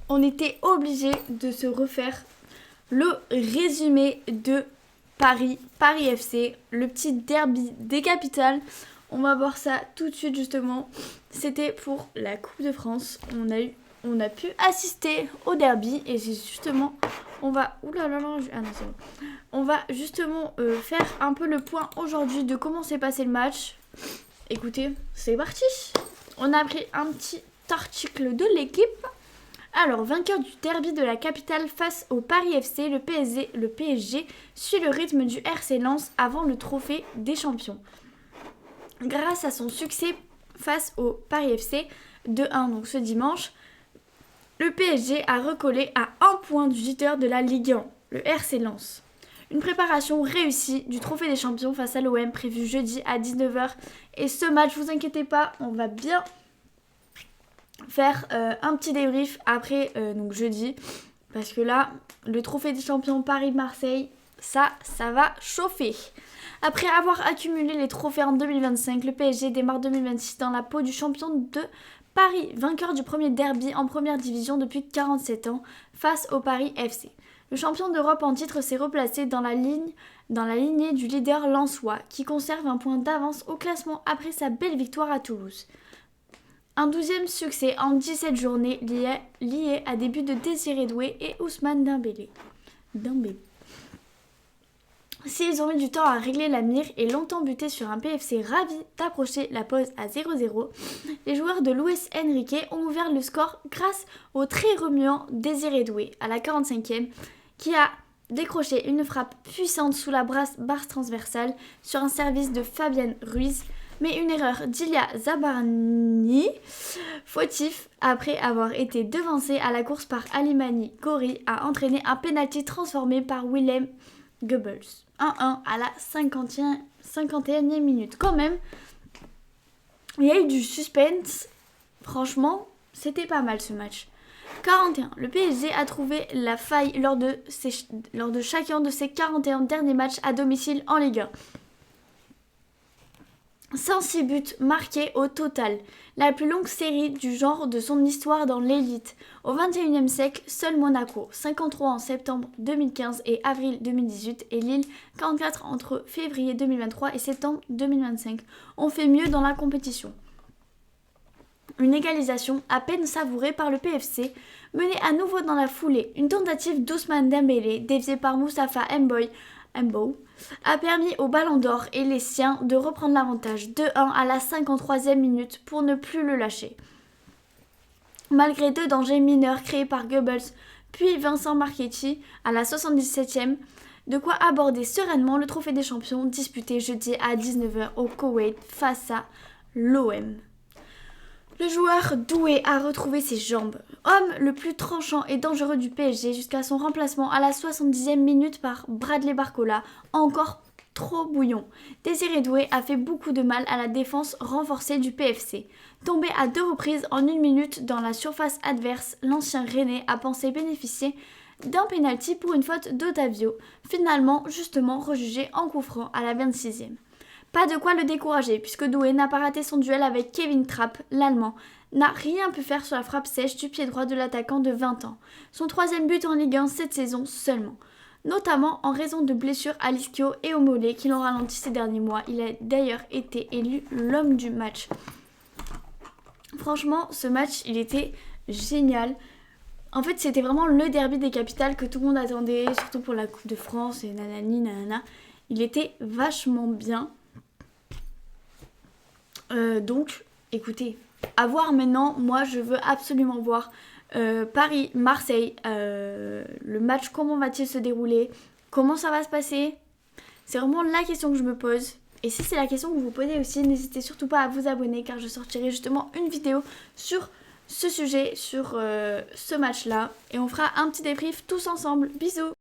on était obligé de se refaire le résumé de Paris FC, le petit derby des capitales. On va voir ça tout de suite justement. C'était pour la Coupe de France. On a pu assister au derby et c'est justement on va on va justement faire un peu le point aujourd'hui de comment s'est passé le match. Écoutez, c'est parti. On a pris un petit article de l'équipe. Alors, vainqueur du derby de la capitale face au Paris FC, le PSG suit le rythme du RC Lens avant le trophée des champions. Grâce à son succès face au Paris FC 2-1 donc ce dimanche, le PSG a recollé à 1 point du leader de la Ligue 1, le RC Lens. Une préparation réussie du trophée des champions face à l'OM prévu jeudi à 19h. Et ce match, vous inquiétez pas, on va bien faire un petit débrief après donc jeudi. Parce que là, le trophée des champions Paris-Marseille, ça va chauffer. Après avoir accumulé les trophées en 2025, le PSG démarre 2026 dans la peau du champion de Paris, vainqueur du premier derby en première division depuis 47 ans face au Paris FC. Le champion d'Europe en titre s'est replacé dans la lignée du leader lensois qui conserve un point d'avance au classement après sa belle victoire à Toulouse. Un 12e succès en 17 journées lié à des buts de Désiré Doué et Ousmane Dembélé. S'ils ont mis du temps à régler la mire et longtemps buté sur un PFC ravi d'approcher la pause à 0-0, les joueurs de Luis Enrique ont ouvert le score grâce au très remuant Désiré Doué à la 45e qui a décroché une frappe puissante sous la barre transversale sur un service de Fabian Ruiz, mais une erreur d'Ilya Zabarni, fautif après avoir été devancé à la course par Alimani Gori, a entraîné un pénalty transformé par Willem Goebbels. 1-1 à la 51e minute. Quand même, il y a eu du suspense. Franchement, c'était pas mal ce match. 41. Le PSG a trouvé la faille lors de chacun de ses 41 derniers matchs à domicile en Ligue 1. 106 buts marqués au total, la plus longue série du genre de son histoire dans l'élite. Au XXIe siècle, seul Monaco, 53 en septembre 2015 et avril 2018, et Lille, 44 entre février 2023 et septembre 2025, ont fait mieux dans la compétition. Une égalisation à peine savourée par le PFC, menée à nouveau dans la foulée. Une tentative d'Ousmane Dembélé, déviée par Moustapha Mbow, a permis au Ballon d'Or et les siens de reprendre l'avantage 2-1 à la 53e minute pour ne plus le lâcher. Malgré 2 dangers mineurs créés par Goebbels puis Vincent Marchetti à la 77e, de quoi aborder sereinement le trophée des champions disputé jeudi à 19h au Koweït face à l'OM. Le joueur Doué a retrouvé ses jambes. Homme le plus tranchant et dangereux du PSG jusqu'à son remplacement à la 70e minute par Bradley Barcola, encore trop bouillon. Désiré Doué a fait beaucoup de mal à la défense renforcée du PFC. Tombé à 2 reprises en 1 minute dans la surface adverse, l'ancien Rennais a pensé bénéficier d'un pénalty pour une faute d'Otavio, finalement justement rejugé en coup franc à la 26e. Pas de quoi le décourager, puisque Doué n'a pas raté son duel avec Kevin Trapp, l'Allemand, n'a rien pu faire sur la frappe sèche du pied droit de l'attaquant de 20 ans. Son 3e but en Ligue 1 cette saison seulement. Notamment en raison de blessures à l'ischio et au mollet qui l'ont ralenti ces derniers mois. Il a d'ailleurs été élu l'homme du match. Franchement, ce match, il était génial. En fait, c'était vraiment le derby des capitales que tout le monde attendait, surtout pour la Coupe de France et nanana. Il était vachement bien. Donc, écoutez, à voir maintenant. Moi, je veux absolument voir Paris-Marseille. Le match, comment va-t-il se dérouler? Comment ça va se passer? C'est vraiment la question que je me pose. Et si c'est la question que vous vous posez aussi, n'hésitez surtout pas à vous abonner car je sortirai justement une vidéo sur ce sujet, sur ce match-là. Et on fera un petit débrief tous ensemble. Bisous!